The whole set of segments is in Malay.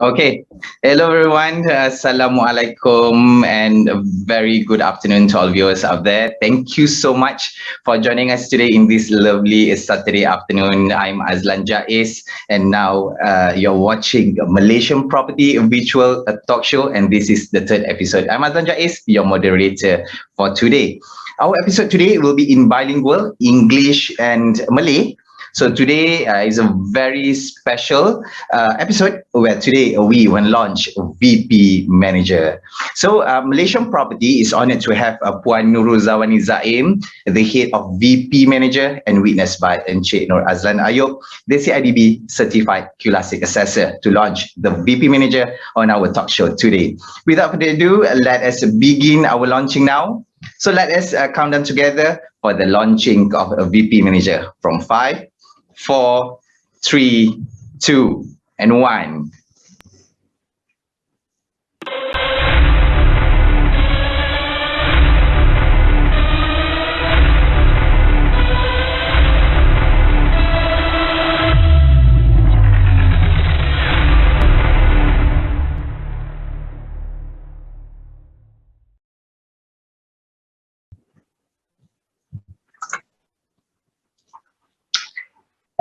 Okay. Hello, everyone. Assalamualaikum and a very good afternoon to all viewers out there. Thank you so much for joining us today in this lovely Saturday afternoon. I'm Azlan Jais, and now you're watching Malaysian Property Virtual Talk Show, and this is the third episode. I'm Azlan Jais, your moderator for today. Our episode today will be in bilingual, English and Malay. So today is a very special episode where today we will launch VP Manager. So Malaysian Property is honored to have Puan Nurul Zawani Zaim, the head of VP Manager, and witnessed by Encik Nur Azlan Ayub, the CIDB Certified QLASIC Assessor, to launch the VP Manager on our talk show today. Without further ado, let us begin our launching now. So let us count down together for the launching of a VP Manager from 5, 4, 3, 2, and 1.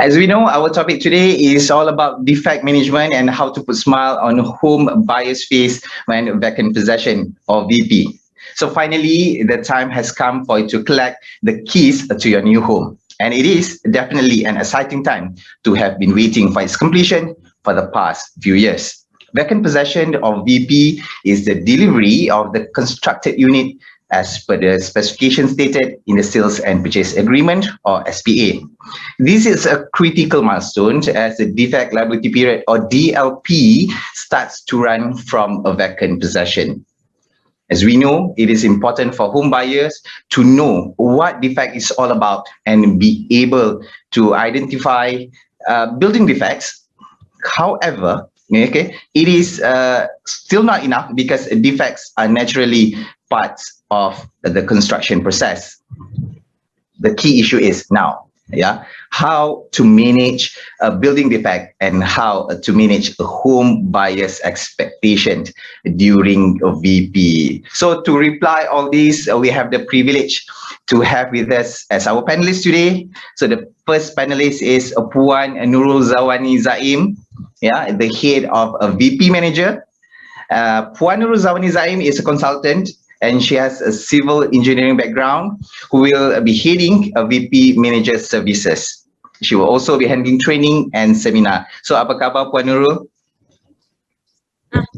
As we know, our topic today is all about defect management and how to put smile on home buyer's face when vacant possession, or VP. So finally, the time has come for you to collect the keys to your new home. And it is definitely an exciting time to have been waiting for its completion for the past few years. Vacant possession, or VP, is the delivery of the constructed unit as per the specification stated in the Sales and Purchase Agreement, or SPA. This is a critical milestone as the defect liability period, or DLP, starts to run from a vacant possession. As we know, it is important for home buyers to know what defect is all about and be able to identify building defects. However, okay, it is still not enough because defects are naturally parts of the construction process. The key issue is now, how to manage a building defect and how to manage a home buyer's expectation during a VP. So to reply all these, we have the privilege to have with us as our panelists today. So the first panelist is Puan Nurul Zawani Zaim, the head of a VP Manager. Puan Nurul Zawani Zaim is a consultant, and she has a civil engineering background, who will be heading a VP Manager Services. She will also be handling training and seminar. So apa khabar Puan Nurul?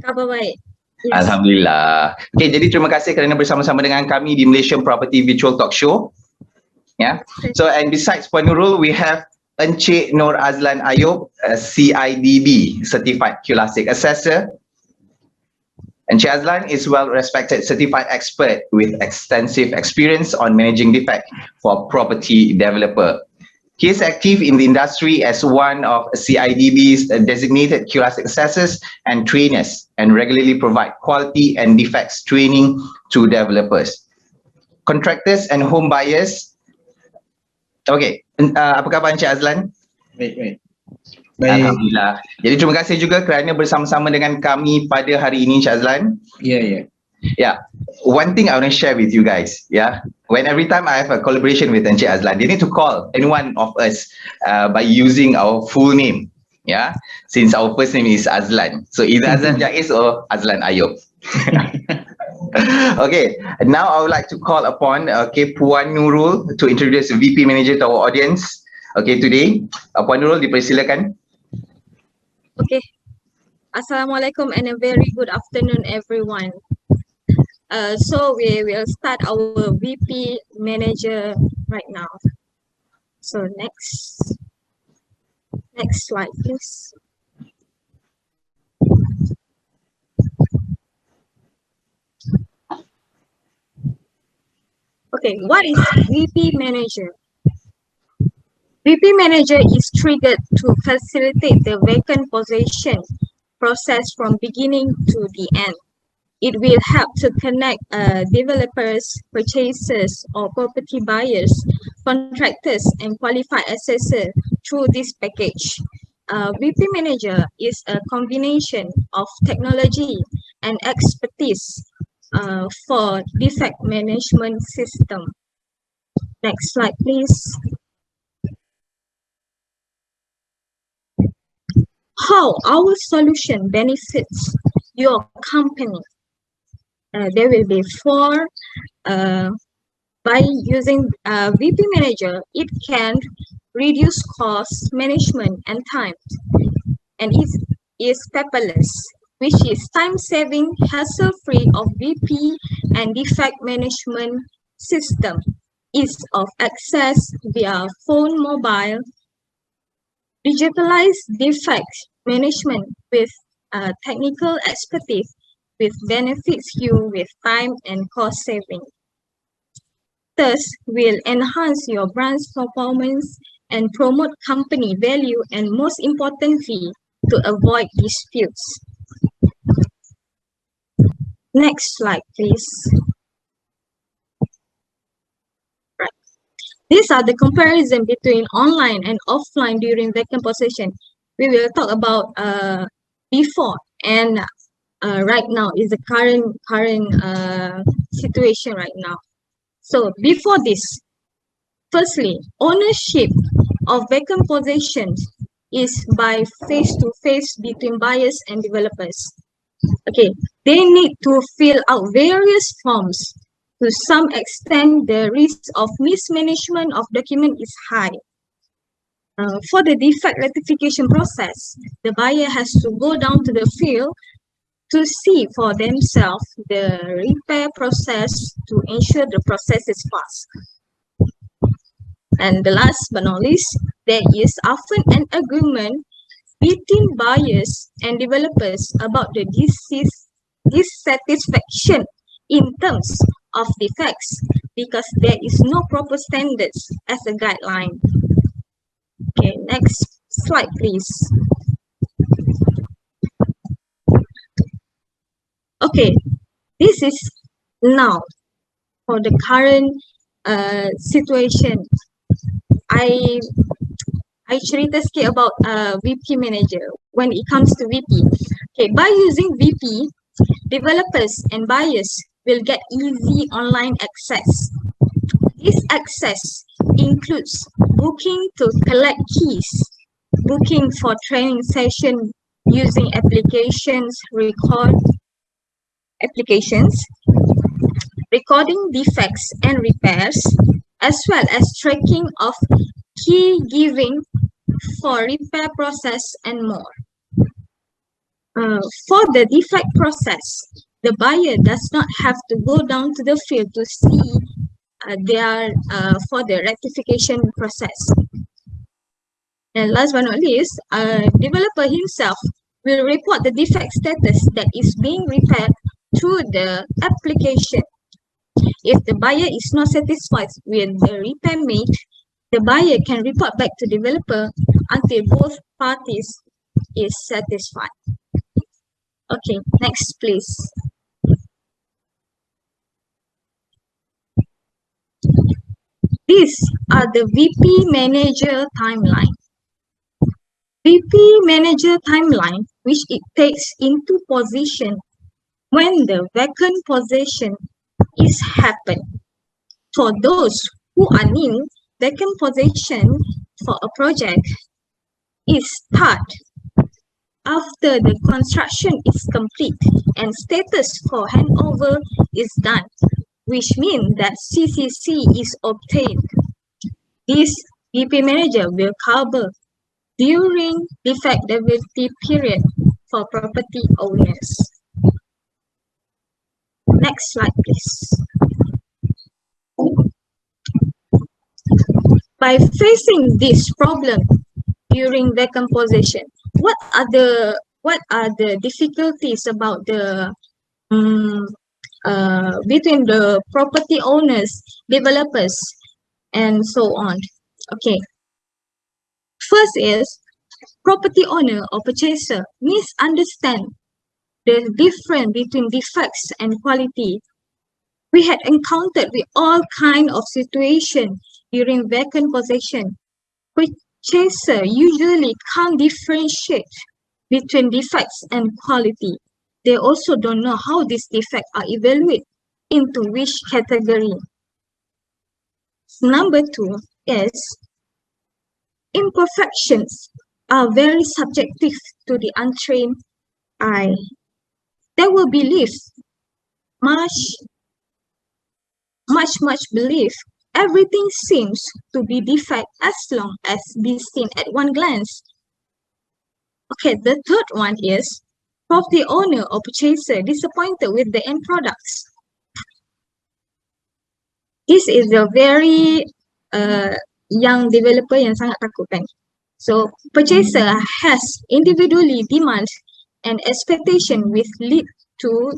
Khabar baik. Yes. Alhamdulillah. Okay, jadi terima kasih kerana bersama-sama dengan kami di Malaysian Property Virtual Talk Show. So and besides Puan Nurul, we have Encik Nur Azlan Ayub, CIDB Certified QLASIC Assessor. Encik Azlan is well-respected certified expert with extensive experience on managing defect for property developer. He is active in the industry as one of CIDB's designated QLASIC assessors and trainers, and regularly provide quality and defects training to developers, contractors and home buyers. Okay, apa khabar Encik Azlan? Baik. Alhamdulillah. Jadi terima kasih juga kerana bersama-sama dengan kami pada hari ini, Encik Azlan. Yeah. One thing I want to share with you guys, when every time I have a collaboration with Encik Azlan, they need to call any one of us by using our full name, since our first name is Azlan. So either Azlan Jais or Azlan Ayub. Okay, now I would like to call upon Puan Nurul to introduce the VP Manager to our audience. Okay, today, Puan Nurul, dipersilakan. Okay. Assalamualaikum and a very good afternoon, everyone. So we will start our VP Manager right now. So next slide, please. Okay, what is VP Manager? VP Manager is triggered to facilitate the vacant possession process from beginning to the end. It will help to connect developers, purchasers, or property buyers, contractors, and qualified assessors through this package. VP manager is a combination of technology and expertise for defect management system. Next slide, please. How our solution benefits your company. There will be four. By using VP Manager, it can reduce cost management and time, and it is paperless, which is time-saving, hassle-free of VP and defect management system, ease of access via phone, mobile, digitalized defect management with technical expertise, with benefits you with time and cost saving. Thus, will enhance your brand's performance and promote company value, and most importantly, to avoid disputes. Next slide, please. Right. These are the comparison between online and offline during vacant possession. We will talk about before and right now is the current situation right now. So before this, firstly, ownership of vacant possessions is by face-to-face between buyers and developers. Okay, they need to fill out various forms. To some extent, the risk of mismanagement of document is high. For the defect rectification process, the buyer has to go down to the field to see for themselves the repair process to ensure the process is fast. And the last but not least, there is often an agreement between buyers and developers about the dissatisfaction in terms of defects, because there is no proper standards as a guideline. Okay, next slide, please. Okay, this is now for the current situation. I cerita sikit about VP manager when it comes to VP. Okay, by using VP, developers and buyers will get easy online access. This access includes booking to collect keys, booking for training session using recording defects and repairs, as well as tracking of key giving for repair process and more. For the defect process, the buyer does not have to go down to the field to see for the rectification process. And last but not least, developer himself will report the defect status that is being repaired through the application. If the buyer is not satisfied with the repair made, the buyer can report back to developer until both parties is satisfied. Okay, next please. These are the VP manager timeline. VP manager timeline, which it takes into position when the vacant possession is happened. For those who are new, vacant possession for a project is start after the construction is complete and status for handover is done, which means that CCC is obtained. This VP manager will cover during defectability period for property owners. Next slide, please. By facing this problem during vacant possession, what are the difficulties about the between the property owners, developers, and so on? Okay. First is property owner or purchaser misunderstand the difference between defects and quality. We had encountered with all kind of situation during vacant possession, which Chaser usually can't differentiate between defects and quality. They also don't know how these defects are evaluated into which category. Number 2 is imperfections are very subjective to the untrained eye. They will believe much belief everything seems to be defect as long as be seen at one glance. Okay, the third one is property owner or purchaser disappointed with the end products. This is a very young developer yang sangat takut kan. So purchaser has individually demands and expectation which lead to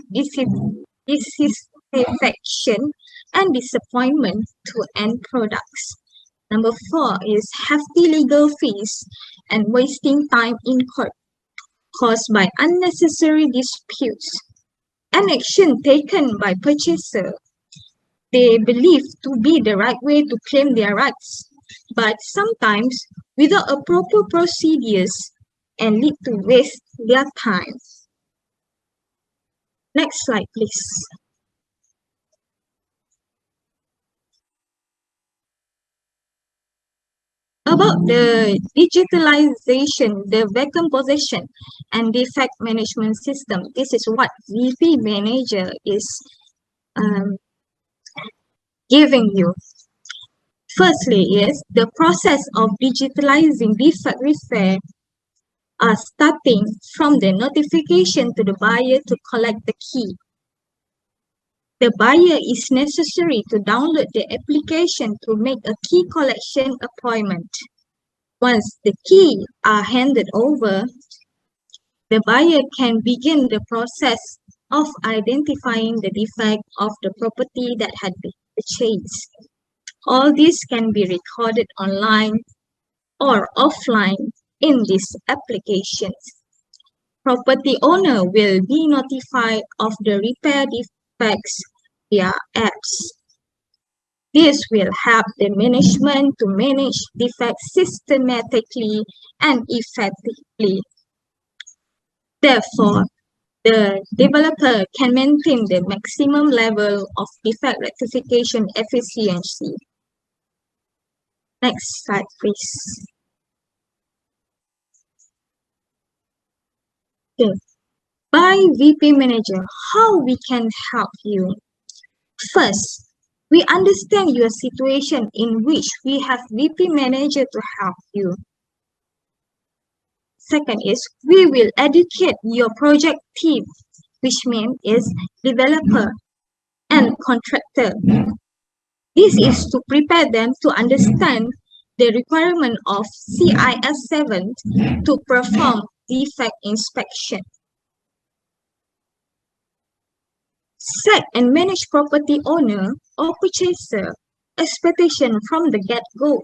dissatisfaction and disappointment to end products. Number 4 is hefty legal fees and wasting time in court caused by unnecessary disputes. An action taken by purchaser they believe to be the right way to claim their rights, but sometimes without a proper procedures and lead to waste their time. Next slide, please. About the digitalization, the vacant possession and defect management system, this is what VP Manager is giving you. Firstly is the process of digitalizing defect repair are starting from the notification to the buyer to collect the key. The buyer is necessary to download the application to make a key collection appointment. Once the keys are handed over, the buyer can begin the process of identifying the defect of the property that had been purchased. All this can be recorded online or offline in these applications. Property owner will be notified of the repair defects via apps. This will help the management to manage defects systematically and effectively. Therefore, the developer can maintain the maximum level of defect rectification efficiency. Next slide, please. Okay. By VP Manager, how we can help you? First, we understand your situation in which we have VP Manager to help you. Second is, we will educate your project team, which means is developer and contractor. This is to prepare them to understand the requirement of CIS 7 to perform defect inspection. Set and manage property owner or purchaser expectation from the get-go.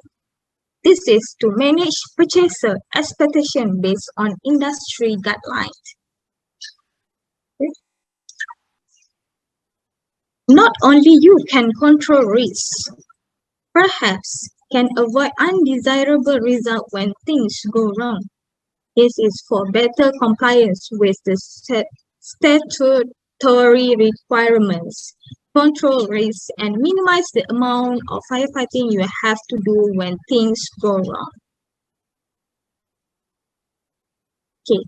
This is to manage purchaser expectation based on industry guidelines. Not only you can control risks, perhaps can avoid undesirable results when things go wrong. This is for better compliance with the statutory requirements, control risks, and minimize the amount of firefighting you have to do when things go wrong. Okay.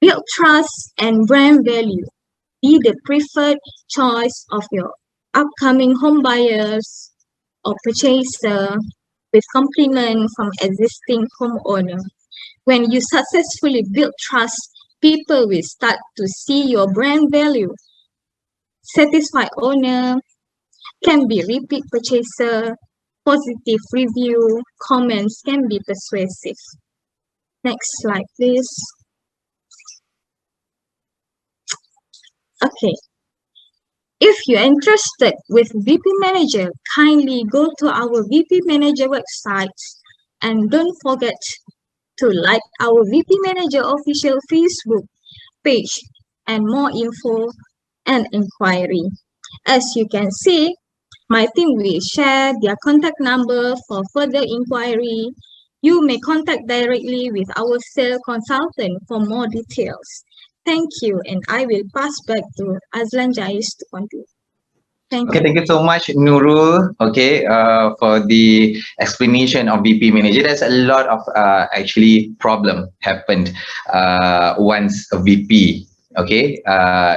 Build trust and brand value. Be the preferred choice of your upcoming home buyers or purchaser with compliment from existing homeowner. When you successfully build trust, people will start to see your brand value. Satisfied owner can be repeat purchaser, positive review, comments can be persuasive. Next slide, please. Okay. If you're interested with VP Manager, kindly go to our VP Manager website and don't forget to like our VP Manager official Facebook page and more info and inquiry. As you can see, my team will share their contact number for further inquiry. You may contact directly with our sales consultant for more details. Thank you, and I will pass back to Azlan Jais to continue. Thank Okay, you. thank you so much, Nurul. Okay, for the explanation of VP manager. There's a lot of actually problem happened once a VP. Okay,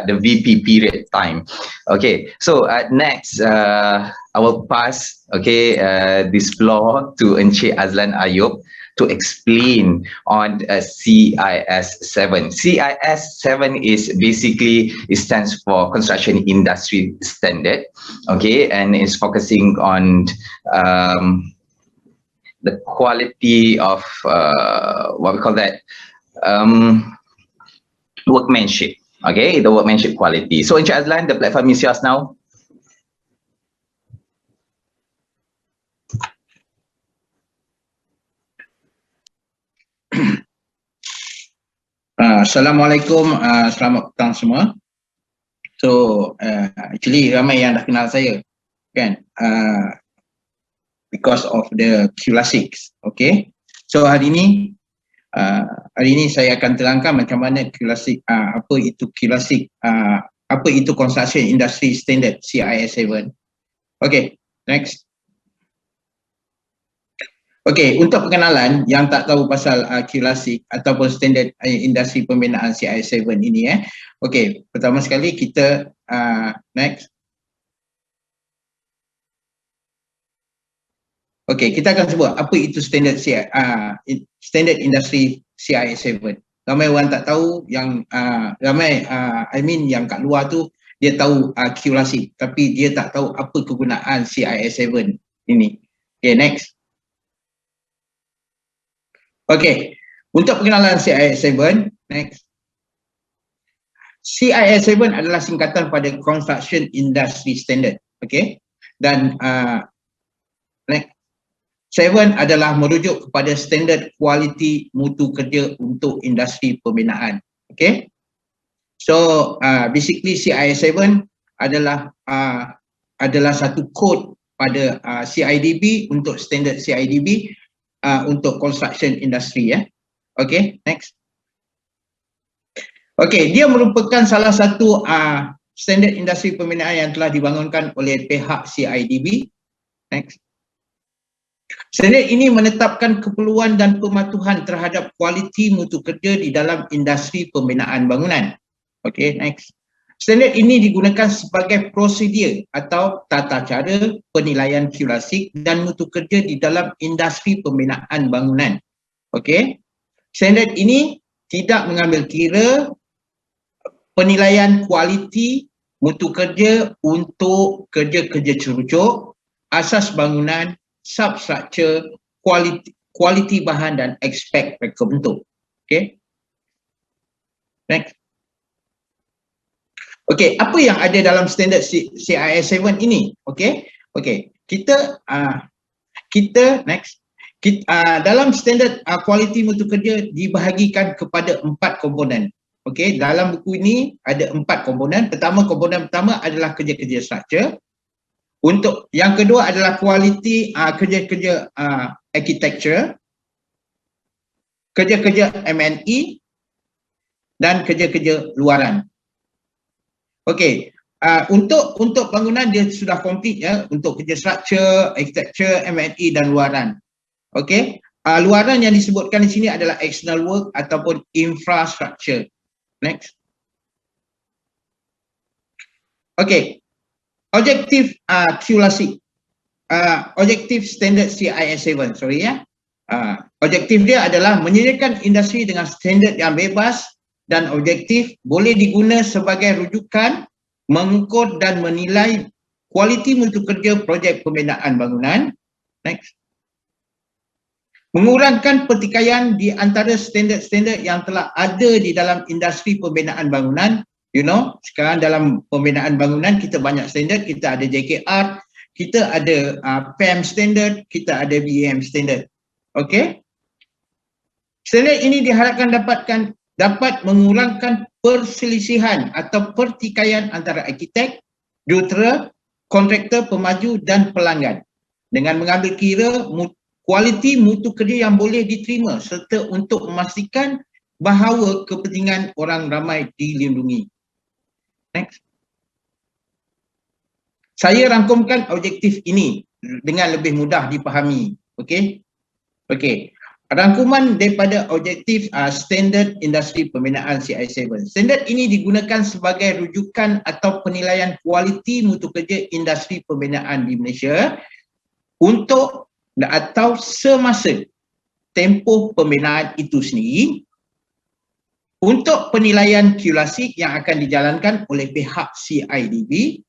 the VP period time. Okay, so next I will pass this floor to Encik Azlan Ayub to explain on CIS7. CIS7 is basically, it stands for Construction Industry Standard, okay, and it's focusing on the quality of what we call that, workmanship, okay, the workmanship quality. So Encik Azlan, the platform is yours now. Assalamualaikum, selamat petang semua. So actually ramai yang dah kenal saya kan, because of the QLASIK. Okay, so hari ini saya akan terangkan macam mana QLASIK, apa itu QLASIK, apa itu Construction Industry Standard CIS7. Okay, next. Okey, untuk perkenalan yang tak tahu pasal QLASIK ataupun standard industri pembinaan CIS7 ini Okey, pertama sekali kita next. Okey, kita akan sebut apa itu standard standard industri CIS7. Ramai orang tak tahu, yang ramai yang kat luar tu dia tahu QLASIK tapi dia tak tahu apa kegunaan CIS7 ini. Okey, next. Okey, untuk perkenalan CIS7, next. CIS7 adalah singkatan pada Construction Industry Standard, okey. Dan next. 7 adalah merujuk kepada standard kualiti mutu kerja untuk industri pembinaan, okey. So basically CIS7 adalah satu kod pada CIDB, untuk standard CIDB untuk construction industry Okay, next. Okay, dia merupakan salah satu standard industri pembinaan yang telah dibangunkan oleh pihak CIDB. Next. Standard ini menetapkan keperluan dan pematuhan terhadap kualiti mutu kerja di dalam industri pembinaan bangunan. Okay, next. Standard ini digunakan sebagai prosedur atau tata cara penilaian QLASIK dan mutu kerja di dalam industri pembinaan bangunan. Okey. Standard ini tidak mengambil kira penilaian kualiti mutu kerja untuk kerja-kerja cerucuk, asas bangunan, substructure, kualiti bahan dan aspek reka bentuk. Okey. Next. Okey, apa yang ada dalam standard CIS7 ini? Okey. Okey, kita next. Dalam standard kualiti mutu kerja dibahagikan kepada 4 komponen. Okey, dalam buku ini ada 4 komponen. Komponen pertama adalah kerja-kerja structure. Untuk yang kedua adalah kualiti kerja-kerja architecture, kerja-kerja M&E dan kerja-kerja luaran. Okey, untuk bangunan dia sudah komplit untuk kerja structure, architecture, M&E dan luaran. Okey, luaran yang disebutkan di sini adalah external work ataupun infrastructure. Next. Okey, objektif QLASIK, objektif standard CIS7, objektif dia adalah menyediakan industri dengan standard yang bebas dan objektif, boleh diguna sebagai rujukan mengukur dan menilai kualiti mutu kerja projek pembinaan bangunan. Next. Mengurangkan pertikaian di antara standard-standard yang telah ada di dalam industri pembinaan bangunan. You know, sekarang dalam pembinaan bangunan kita banyak standard, kita ada JKR, kita ada PAM standard, kita ada BAM standard. Okey. Standard ini diharapkan dapat mengurangkan perselisihan atau pertikaian antara arkitek, jurutera, kontraktor, pemaju dan pelanggan dengan mengambil kira kualiti mutu kerja yang boleh diterima serta untuk memastikan bahawa kepentingan orang ramai dilindungi. Next. Saya rangkumkan objektif ini dengan lebih mudah dipahami. Okey. Okey. Rangkuman daripada objektif standard industri pembinaan CI7. Standard ini digunakan sebagai rujukan atau penilaian kualiti mutu kerja industri pembinaan di Malaysia untuk atau semasa tempoh pembinaan itu sendiri untuk penilaian QLASIK yang akan dijalankan oleh pihak CIDB,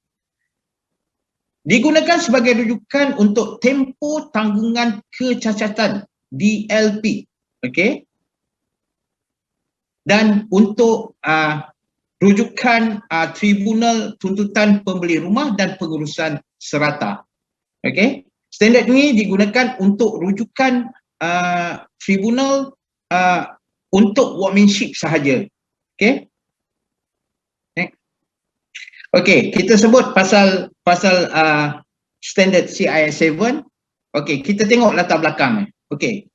digunakan sebagai rujukan untuk tempoh tanggungan kecacatan DLP, okey, dan untuk rujukan tribunal tuntutan pembeli rumah dan pengurusan serata. Okey, standard ini digunakan untuk rujukan tribunal untuk workmanship sahaja. Okey. Okey, kita sebut pasal standard CI7. Okey, kita tengok latar belakang. Okey.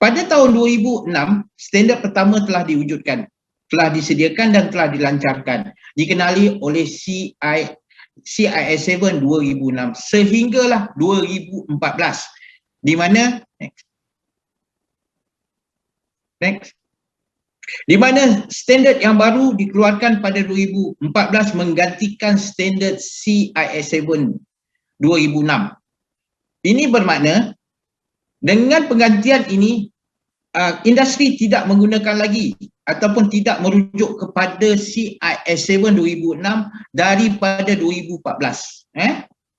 Pada tahun 2006, standard pertama telah diwujudkan, telah disediakan dan telah dilancarkan. Dikenali oleh CIS7 2006 sehinggalah 2014. Di mana next. Di mana standard yang baru dikeluarkan pada 2014 menggantikan standard CIS7 2006. Ini bermakna dengan penggantian ini industri tidak menggunakan lagi ataupun tidak merujuk kepada CIS7 2006 daripada 2014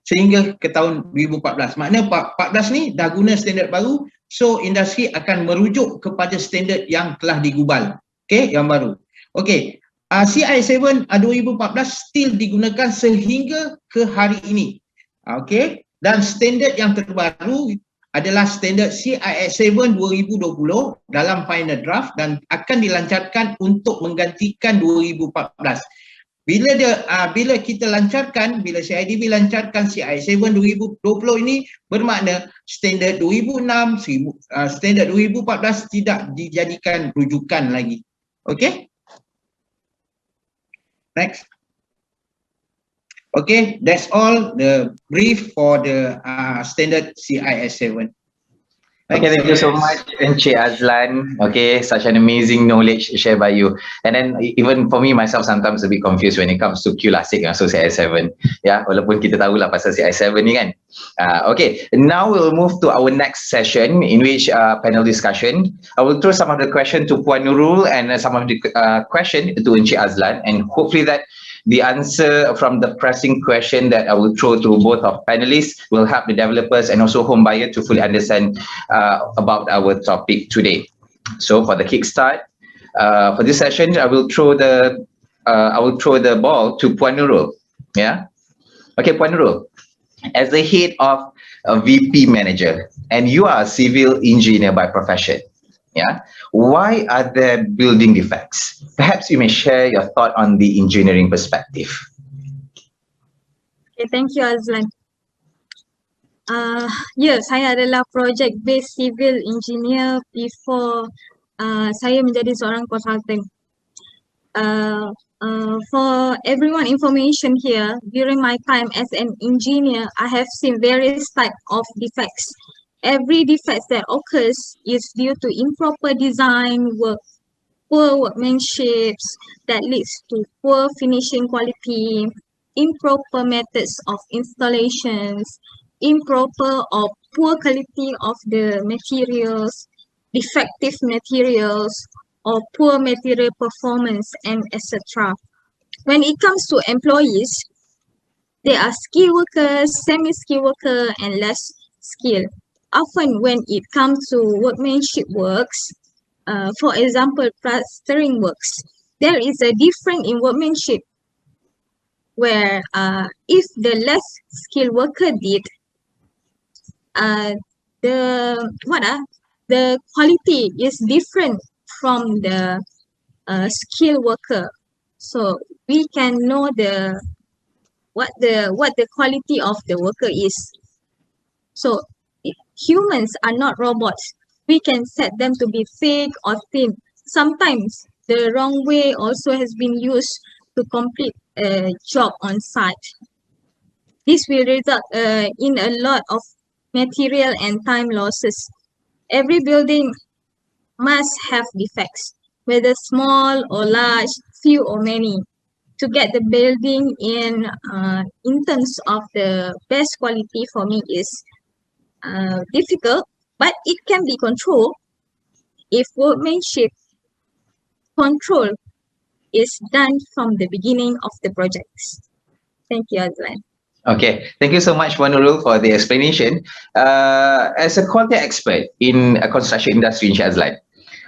sehingga ke tahun 2014. Maknanya 14 ni dah guna standard baru, so industri akan merujuk kepada standard yang telah digubal, okey, yang baru. Okey, CI7 2014 still digunakan sehingga ke hari ini. Okey, dan standard yang terbaru adalah standard CIS7 2020 dalam final draft dan akan dilancarkan untuk menggantikan 2014. Bila kita lancarkan, bila CIDB lancarkan CI7 2020 ini, bermakna standard 2006, standard 2014 tidak dijadikan rujukan lagi. Okey? Next. Okay, that's all the brief for the standard CIS7. Okay, thank you so much, Encik Azlan. Okay, such an amazing knowledge shared by you. And then even for me myself, sometimes a bit confused when it comes to QLASIK and also CI7. Yeah, walaupun kita tahu lah pasal CI7 ni kan. Okay, now we'll move to our next session in which panel discussion. I will throw some of the question to Puan Nurul and some of the question to Encik Azlan, and hopefully that the answer from the pressing question that I will throw to both of panelists will help the developers and also home buyer to fully understand about our topic today. So for the kickstart, for this session, I will throw the ball to Puan Nurul. Yeah. Okay, Puan Nurul, as the head of a VP manager, and you are a civil engineer by profession. Yeah, why are there building defects? Perhaps you may share your thought on the engineering perspective. Okay, thank you, Azlan. Ya, saya adalah project-based civil engineer before saya menjadi seorang consultant. For everyone information here, during my time as an engineer, I have seen various types of defects. Every defect that occurs is due to improper design work, poor workmanship that leads to poor finishing quality, improper methods of installations, improper or poor quality of the materials, defective materials, or poor material performance, and etc. When it comes to employees, there are skilled workers, semi-skilled workers, and less skilled. Often when it comes to workmanship works, for example, plastering works, there is a difference in workmanship where if the less skilled worker did, the quality is different from the skilled worker. So we can know what the quality of the worker is. So humans are not robots. We can set them to be thick or thin. Sometimes the wrong way also has been used to complete a job on site. This will result in a lot of material and time losses. Every building must have defects, whether small or large, few or many. To get the building in terms of the best quality for me is difficult, but it can be controlled if workmanship control is done from the beginning of the projects. Thank you, Azlan. Okay, thank you so much, Wan Nurul, for the explanation. As a quality expert in a construction industry in Shazlan,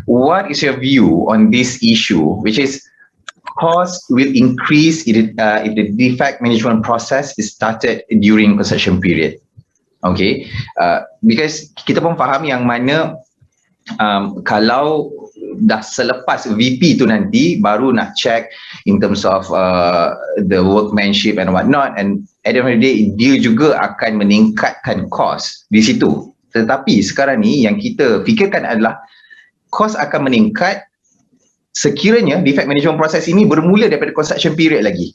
what is your view on this issue, which is cost will increase if the defect management process is started during construction period? Okay, because kita pun faham yang mana kalau dah selepas VP tu nanti baru nak check in terms of the workmanship and whatnot, and at the end of the day dia juga akan meningkatkan kos di situ. Tetapi sekarang ni yang kita fikirkan adalah kos akan meningkat sekiranya defect management process ini bermula daripada construction period lagi.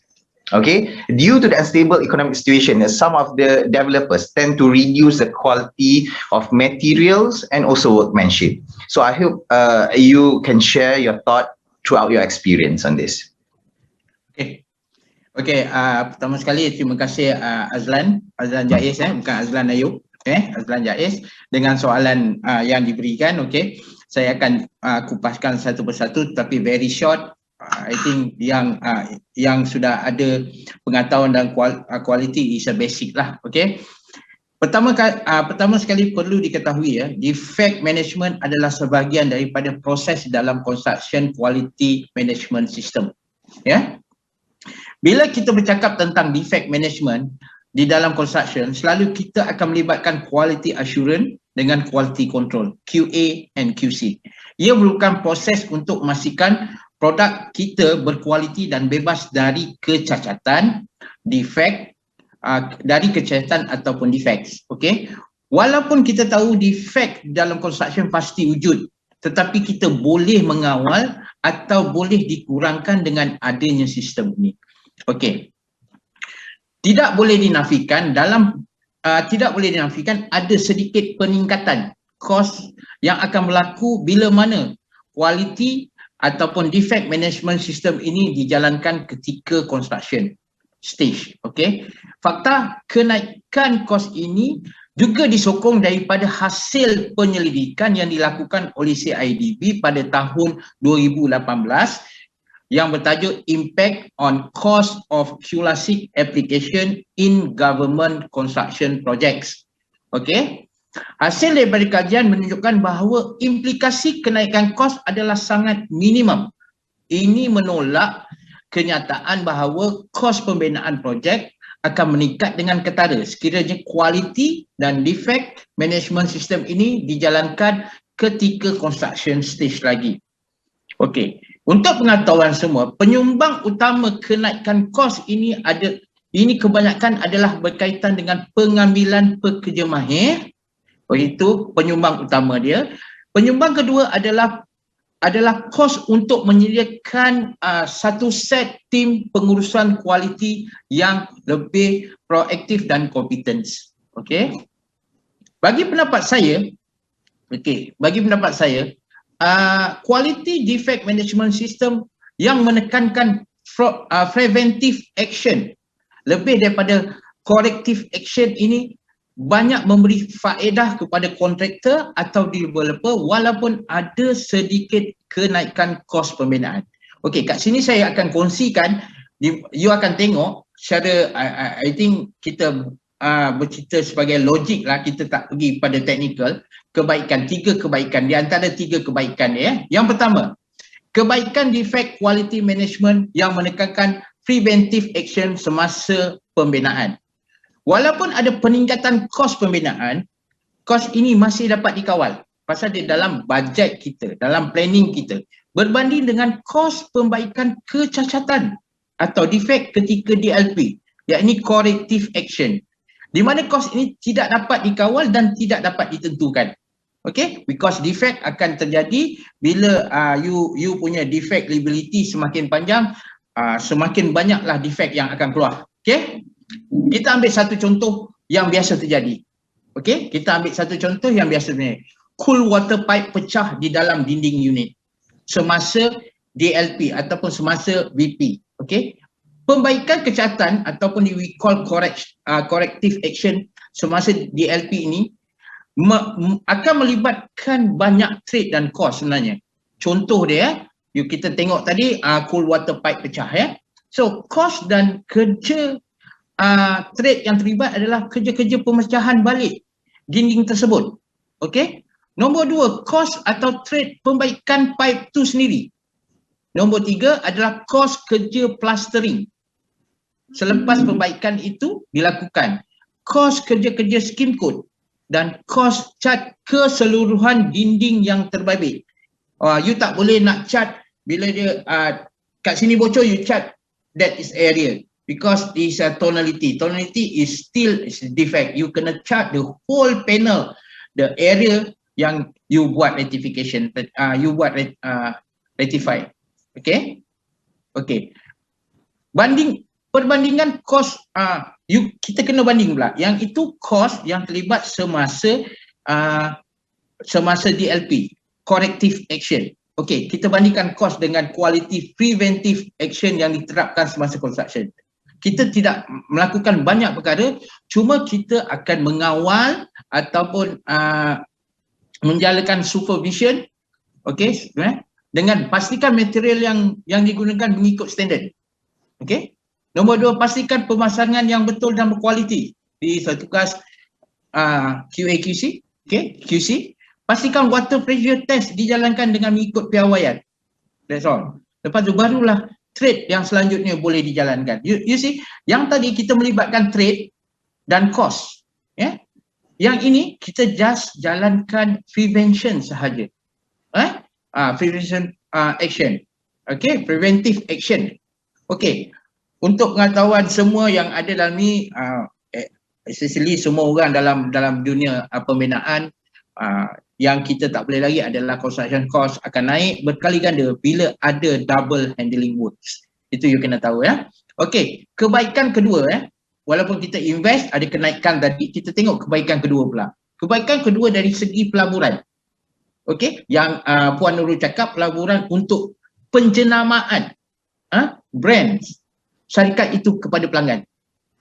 Okay, due to the unstable economic situation, some of the developers tend to reduce the quality of materials and also workmanship. So I hope you can share your thought throughout your experience on this. Okay, pertama sekali terima kasih Azlan Jaiz, bukan Azlan Ayub, Azlan Jaiz, dengan soalan yang diberikan. Okay, saya akan kupaskan satu persatu tapi very short. I think yang sudah ada pengetahuan dan quality is a basic lah. Okay, pertama sekali perlu diketahui defect management adalah sebahagian daripada proses dalam construction quality management system. Bila kita bercakap tentang defect management di dalam construction, selalu kita akan melibatkan quality assurance dengan quality control, QA and QC. Ia merupakan proses untuk memastikan produk kita berkualiti dan bebas dari kecacatan, defect, dari kecacatan ataupun defects. Okay, walaupun kita tahu defect dalam construction pasti wujud, tetapi kita boleh mengawal atau boleh dikurangkan dengan adanya sistem ini. Okay, tidak boleh dinafikan ada sedikit peningkatan kos yang akan berlaku bila mana kualiti ataupun defect management system ini dijalankan ketika construction stage. Okay, fakta kenaikan kos ini juga disokong daripada hasil penyelidikan yang dilakukan oleh CIDB pada tahun 2018 yang bertajuk Impact on Cost of QLASIC Application in Government Construction Projects. Okay, hasil daripada kajian menunjukkan bahawa implikasi kenaikan kos adalah sangat minimum. Ini menolak kenyataan bahawa kos pembinaan projek akan meningkat dengan ketara sekiranya kualiti dan defect management system ini dijalankan ketika construction stage lagi. Okey, untuk pengetahuan semua, penyumbang utama kenaikan kos ini kebanyakan adalah berkaitan dengan pengambilan pekerja mahir. Itu penyumbang utama dia. Penyumbang kedua adalah kos untuk menyediakan satu set tim pengurusan kualiti yang lebih proaktif dan kompeten. Okey. Bagi pendapat saya, quality defect management system yang menekankan preventive action lebih daripada corrective action ini banyak memberi faedah kepada kontraktor atau developer walaupun ada sedikit kenaikan kos pembinaan. Okey, kat sini saya akan kongsikan, you akan tengok secara I think kita bercerita sebagai logik lah, kita tak pergi pada technical. Tiga kebaikan, di antara tiga kebaikan dia. Yang pertama, kebaikan defect quality management yang menekankan preventive action semasa pembinaan. Walaupun ada peningkatan kos pembinaan, kos ini masih dapat dikawal pasal dia dalam bajet kita, dalam planning kita, berbanding dengan kos pembaikan kecacatan atau defect ketika DLP, iaitu corrective action. di mana kos ini tidak dapat dikawal dan tidak dapat ditentukan. Okay, because defect akan terjadi bila you punya defect liability semakin panjang, semakin banyaklah defect yang akan keluar. Okay, kita ambil satu contoh yang biasa terjadi. Okay, kita ambil satu contoh yang biasa terjadi. Cool water pipe pecah di dalam dinding unit semasa DLP ataupun semasa VP. Okay, pembaikan kecacatan ataupun we call corrective action semasa DLP ini akan melibatkan banyak trade dan cost sebenarnya. Contoh dia, kita tengok tadi cool water pipe pecah ya. So cost dan kerja trade yang terlibat adalah kerja-kerja pemecahan balik dinding tersebut. Okay. Nombor 2, cost atau trade pembaikan pipe tu sendiri. Nombor 3 adalah cost kerja plastering. Selepas perbaikan itu dilakukan. Kos kerja-kerja skim code dan kos cat keseluruhan dinding yang terbabit. You tak boleh nak cat bila dia kat sini bocor, you cat that is area because this tonality. Tonality is still defect. You kena cat the whole panel, the area yang you buat rectification, you buat rectify. Okay? Okay. Perbandingan kos, kita kena banding pula. Yang itu kos yang terlibat semasa DLP, corrective action. Okey, kita bandingkan kos dengan quality preventive action yang diterapkan semasa construction. Kita tidak melakukan banyak perkara, cuma kita akan mengawal ataupun menjalankan supervision, okey, dengan pastikan material yang digunakan mengikut standard. Okey. Nombor 2, pastikan pemasangan yang betul dan berkualiti di satu kas QA/QC. Okay, QC. Pastikan water pressure test dijalankan dengan mengikut piawaian. That's all. Lepas tu barulah trade yang selanjutnya boleh dijalankan. You see, yang tadi kita melibatkan trade dan cost. Yeah? Yang ini kita just jalankan prevention sahaja. Prevention action. Okay, preventive action. Okay. Untuk pengetahuan semua yang ada dalam ni, especially semua orang dalam dunia pembinaan, yang kita tak boleh lagi adalah construction cost akan naik berkali ganda bila ada double handling works. Itu you kena tahu ya. Okey, kebaikan kedua walaupun kita invest ada kenaikan tadi, kita tengok kebaikan kedua pula. Kebaikan kedua dari segi pelaburan. Okey, yang Puan Nurul cakap, pelaburan untuk penjenamaan brands syarikat itu kepada pelanggan.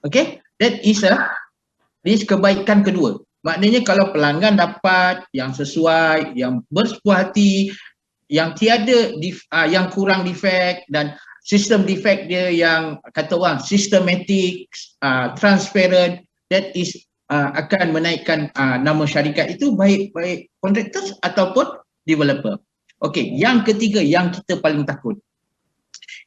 Okay, that is kebaikan kedua. Maknanya kalau pelanggan dapat yang sesuai, yang bersepuas hati, yang tiada yang kurang defect dan sistem defect dia yang kata orang systematic, transparent, that is akan menaikkan nama syarikat itu baik contractors ataupun developer. Okay, yang ketiga yang kita paling takut.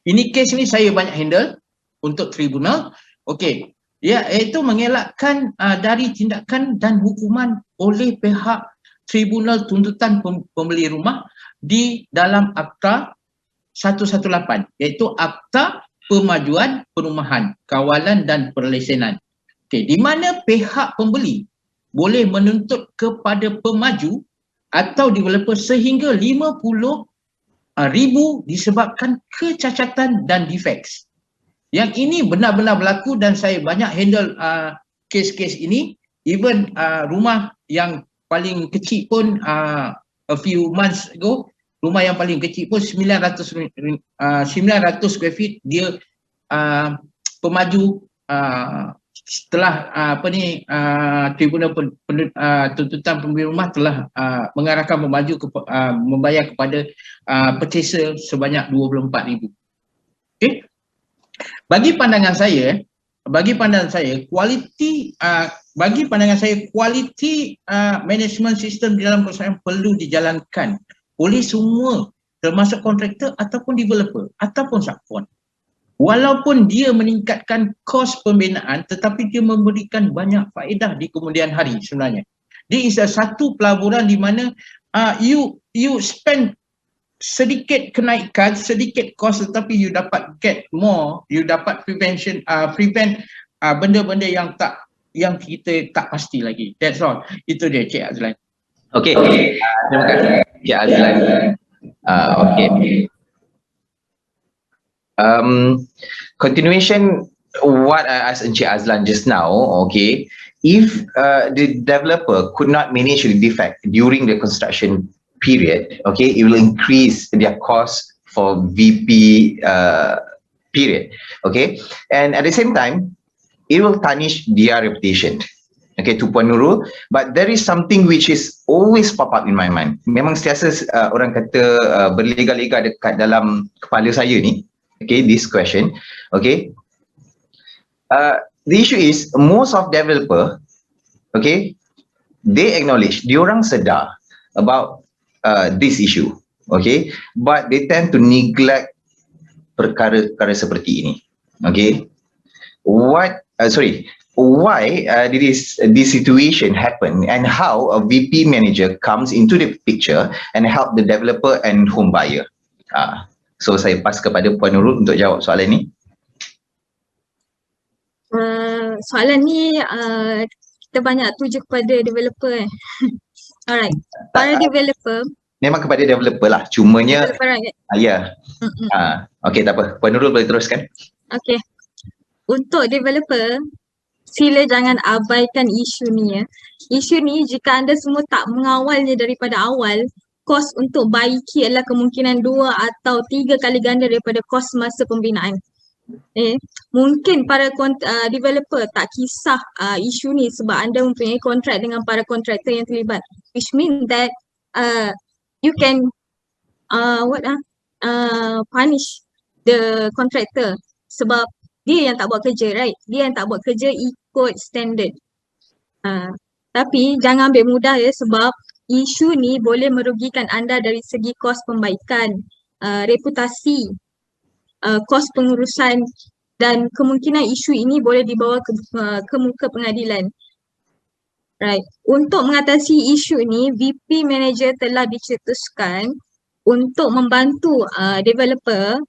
Ini case ni saya banyak handle untuk tribunal. Okey, iaitu mengelakkan dari tindakan dan hukuman oleh pihak tribunal tuntutan pembeli rumah di dalam Akta 118, iaitu Akta Pemajuan Perumahan, Kawalan dan Perlesenan. Okey, di mana pihak pembeli boleh menuntut kepada pemaju atau developer sehingga 50,000 disebabkan kecacatan dan defects. Yang ini benar-benar berlaku dan saya banyak handle kes-kes ini. Even rumah yang paling kecil pun a few months ago, rumah yang paling kecil pun 900 square feet, dia pemaju setelah tribunal tuntutan pembeli rumah telah mengarahkan pemaju membayar kepada purchaser sebanyak 24,000. Okey. Bagi pandangan saya kualiti management system di dalam perusahaan perlu dijalankan oleh semua, termasuk kontraktor ataupun developer ataupun subkon. Walaupun dia meningkatkan kos pembinaan, tetapi dia memberikan banyak faedah di kemudian hari sebenarnya. Dia is satu pelaburan di mana you spend sedikit kenaikan, sedikit kos, tetapi you dapat get more, you dapat prevent benda-benda yang tak yang kita tak pasti lagi. That's all. Itu dia Cik Azlan. Okay, terima kasih Cik Azlan. Okay. Continuation what I asked Encik Azlan just now, okay, if the developer could not manage the defect during the construction period, okay, it will increase their cost for VP period, okay, and at the same time, it will tarnish their reputation. Okay, to Puan Nurul, but there is something which is always pop up in my mind. Memang sentiasa orang kata berlega-lega dekat dalam kepala saya ni. Okay, this question. Okay, the issue is most of developer, okay, they acknowledge, diorang sedar about this issue. Okay, but they tend to neglect perkara-perkara seperti ini. Okay, why did this situation happen, and how a VP manager comes into the picture and help the developer and home buyer? So saya pass kepada Puan Nurul untuk jawab soalan ni. Soalan ni kita banyak tuju kepada developer Alright, para developer. Memang kepada developer lah, cumanya Developer, right? ya. Okay, tak apa. Puan Nurul boleh teruskan. Okay. Untuk developer, sila jangan abaikan isu ni ya. Isu ni jika anda semua tak mengawalnya daripada awal, kos untuk baiki adalah kemungkinan 2 atau 3 kali ganda daripada kos masa pembinaan. Mungkin para developer tak kisah isu ni sebab anda mempunyai kontrak dengan para kontraktor yang terlibat, which mean that you can punish the contractor sebab dia yang tak buat kerja, right? Dia yang tak buat kerja ikut standard. Tapi jangan ambil mudah ya, sebab isu ni boleh merugikan anda dari segi kos pembaikan, reputasi, kos pengurusan, dan kemungkinan isu ini boleh dibawa ke muka pengadilan. Right. Untuk mengatasi isu ni, VP Manager telah dicetuskan untuk membantu developer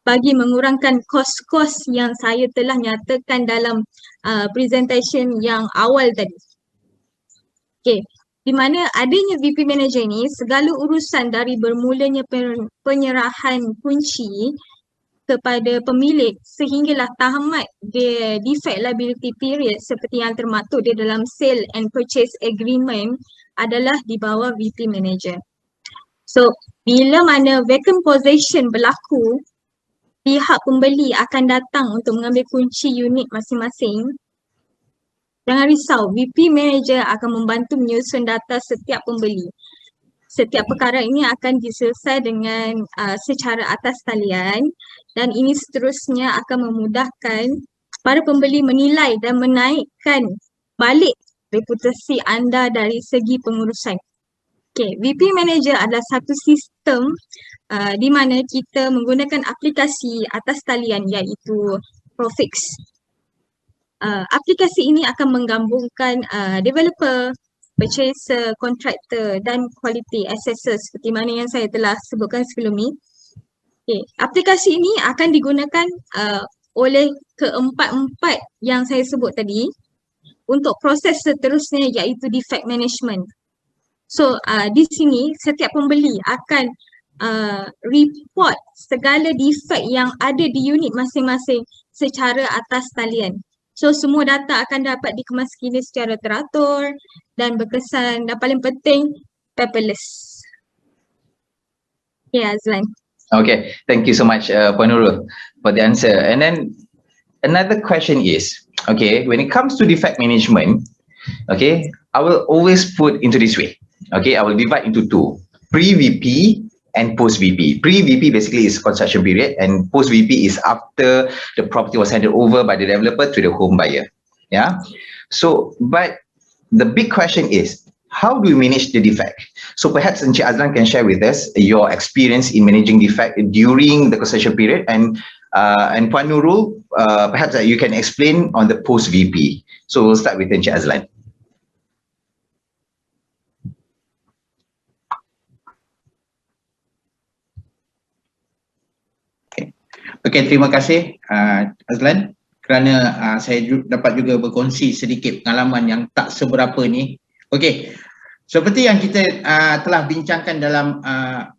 bagi mengurangkan kos-kos yang saya telah nyatakan dalam presentation yang awal tadi. Okay. Di mana adanya VP Manager ni, segala urusan dari bermulanya penyerahan kunci kepada pemilik sehinggalah tamat defect liability period seperti yang termaktub di dalam sale and purchase agreement adalah di bawah VP Manager. So, bila mana vacant possession berlaku, pihak pembeli akan datang untuk mengambil kunci unit masing-masing. Jangan risau, VP Manager akan membantu menyusun data setiap pembeli. Setiap perkara ini akan diselesai dengan secara atas talian, dan ini seterusnya akan memudahkan para pembeli menilai dan menaikkan balik reputasi anda dari segi pengurusan. Okay, VP Manager adalah satu sistem di mana kita menggunakan aplikasi atas talian iaitu Profix. Aplikasi ini akan menggabungkan developer, purchaser, contractor dan quality assessor seperti mana yang saya telah sebutkan sebelum ni. Okay. Aplikasi ini akan digunakan oleh keempat-empat yang saya sebut tadi untuk proses seterusnya iaitu defect management. So di sini setiap pembeli akan report segala defect yang ada di unit masing-masing secara atas talian. So semua data akan dapat dikemas kini secara teratur dan berkesan, dan paling penting paperless. Yeah, Azlan. Okay, thank you so much Puan Nurul for the answer. And then another question is, okay, when it comes to defect management, okay, I will always put into this way. Okay, I will divide into two, pre-VP and post-VP. Pre-VP basically is construction period, and post-VP is after the property was handed over by the developer to the home buyer. Yeah. So, but the big question is, how do we manage the defect? So perhaps Encik Azlan can share with us your experience in managing defect during the construction period, and Puan Nurul, perhaps you can explain on the post-VP. So we'll start with Encik Azlan. Okay, terima kasih Azlan. kerana saya dapat juga berkongsi sedikit pengalaman yang tak seberapa ni. Okey, seperti yang kita telah bincangkan dalam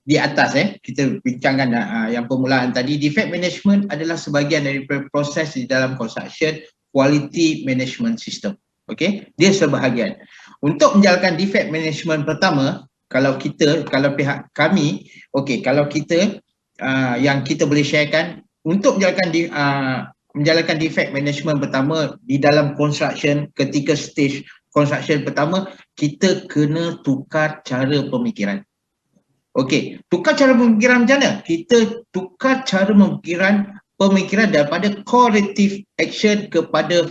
di atas, kita bincangkan yang permulaan tadi, defect management adalah sebahagian daripada proses di dalam construction quality management system. Okey, dia sebahagian. Untuk menjalankan defect management pertama, kalau pihak kami, okey, kalau kita yang kita boleh sharekan untuk menjalankan defect management pertama di dalam construction, ketika stage construction pertama, kita kena tukar cara pemikiran. Okey, tukar cara pemikiran macam mana? Kita tukar cara pemikiran daripada corrective action kepada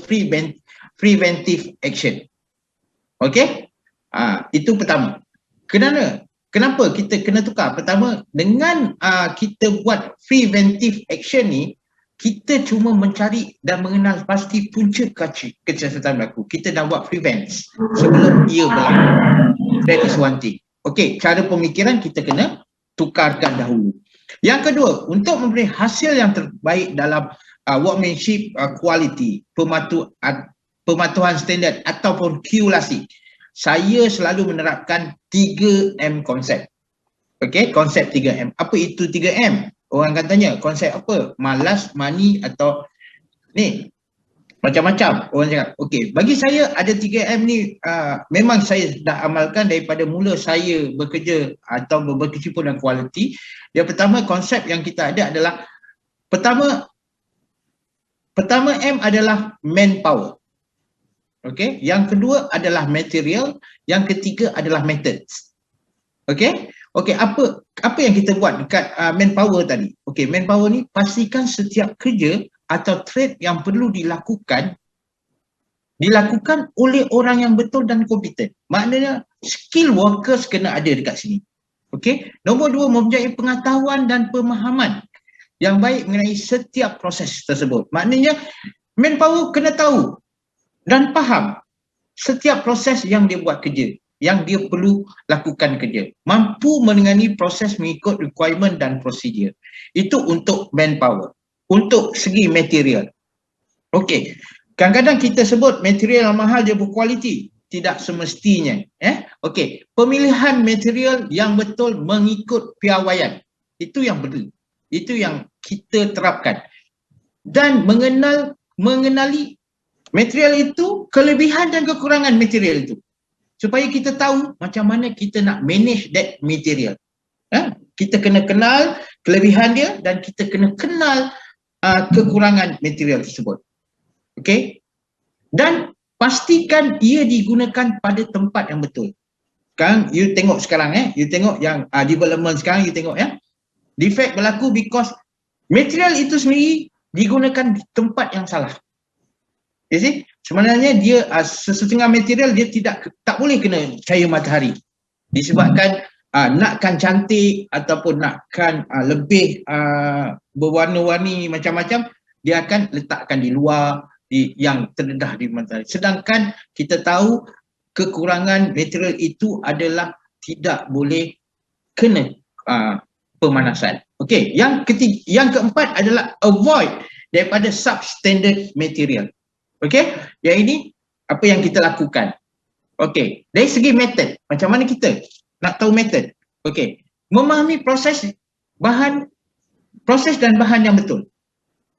preventive action. Okey? Itu pertama. Kenapa kita kena tukar? Pertama, dengan kita buat preventive action ni, kita cuma mencari dan mengenal pasti punca kecacatan berlaku. Kita dah buat prevent sebelum ia berlaku. That is one thing. Okey, cara pemikiran kita kena tukarkan dahulu. Yang kedua, untuk memberi hasil yang terbaik dalam workmanship quality, pematuhan standard ataupun QLASI, saya selalu menerapkan 3M konsep. Okey, konsep 3M. Apa itu 3M? Orang akan tanya, konsep apa? Malas, money atau ni? Macam-macam orang cakap. Okey, bagi saya ada 3M ni memang saya dah amalkan daripada mula saya bekerja atau berkecimpung dalam quality. Yang pertama, konsep yang kita ada adalah pertama M adalah manpower. Okey, yang kedua adalah material, yang ketiga adalah methods. Okey? Okey, apa yang kita buat dekat manpower tadi? Okey, manpower ni pastikan setiap kerja atau trade yang perlu dilakukan oleh orang yang betul dan kompeten. Maknanya skill workers kena ada dekat sini. Okey? Nombor dua, mempunyai pengetahuan dan pemahaman yang baik mengenai setiap proses tersebut. Maknanya manpower kena tahu dan faham setiap proses yang dia buat kerja, yang dia perlu lakukan kerja. Mampu menangani proses mengikut requirement dan prosedur. Itu untuk manpower. Untuk segi material. Okey, kadang-kadang kita sebut material yang mahal dia berkualiti. Tidak semestinya. Okey, pemilihan material yang betul mengikut piawaian. Itu yang betul. Itu yang kita terapkan. Dan mengenali material itu, kelebihan dan kekurangan material itu. Supaya kita tahu macam mana kita nak manage that material. Kita kena kenal kelebihan dia dan kita kena kenal kekurangan material tersebut. Okey? Dan pastikan ia digunakan pada tempat yang betul. Sekarang, you tengok sekarang you tengok yang development sekarang, you tengok defect berlaku because material itu sendiri digunakan di tempat yang salah. You see? Sebenarnya dia setengah material dia tak boleh kena cahaya matahari. Disebabkan nakkan cantik ataupun nakkan lebih berwarna-warni macam-macam, dia akan letakkan di luar yang terdedah di matahari. Sedangkan kita tahu kekurangan material itu adalah tidak boleh kena pemanasan. Okey, yang keempat adalah avoid daripada substandard material. Okey, yang ini apa yang kita lakukan. Okey, dari segi method, macam mana kita nak tahu method? Okey, memahami proses dan bahan yang betul.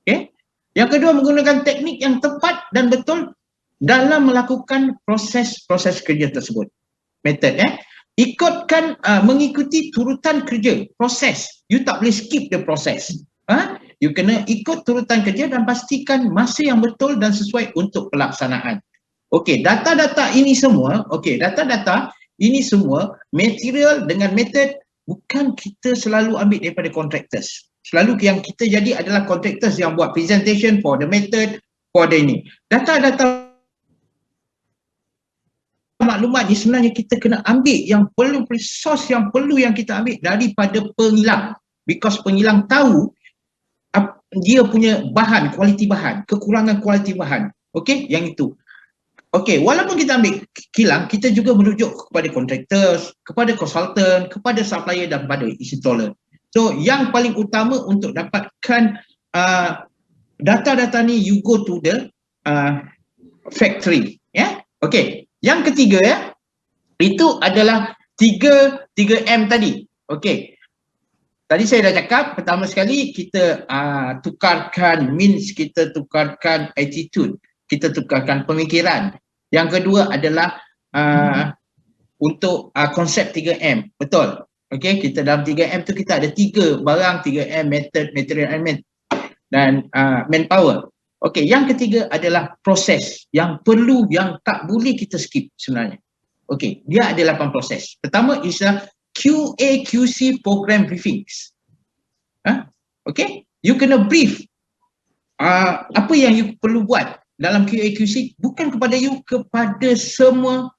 Okey, yang kedua, menggunakan teknik yang tepat dan betul dalam melakukan proses kerja tersebut. Method ikutkan mengikuti turutan kerja, proses. You tak boleh skip the process. You kena ikut turutan kerja dan pastikan masa yang betul dan sesuai untuk pelaksanaan. Okey, data-data ini semua, material dengan method bukan kita selalu ambil daripada contractors. Selalu yang kita jadi adalah contractors yang buat presentation for the method, for the ini. Data-data maklumat ni sebenarnya kita kena ambil yang perlu, resource yang perlu yang kita ambil daripada pengilang. Because pengilang tahu dia punya bahan, kualiti bahan, kekurangan kualiti bahan. Okey, yang itu. Okey, walaupun kita ambil kilang, kita juga merujuk kepada contractors, kepada consultant, kepada supplier dan kepada installer. So, yang paling utama untuk dapatkan data-data ni you go to the factory, ya. Okey, yang ketiga ya, itu adalah 3M tadi. Okey. Tadi saya dah cakap, pertama sekali kita tukarkan means, kita tukarkan attitude, kita tukarkan pemikiran. Yang kedua adalah untuk konsep 3M. Betul. Okey, kita dalam 3M tu kita ada 3 barang, 3M, method, material dan manpower. Okey, yang ketiga adalah proses yang perlu, yang tak boleh kita skip sebenarnya. Okey, dia ada 8 proses. Pertama is QA QC program briefings. Okey, you kena brief apa yang you perlu buat dalam QA QC, bukan kepada you, kepada semua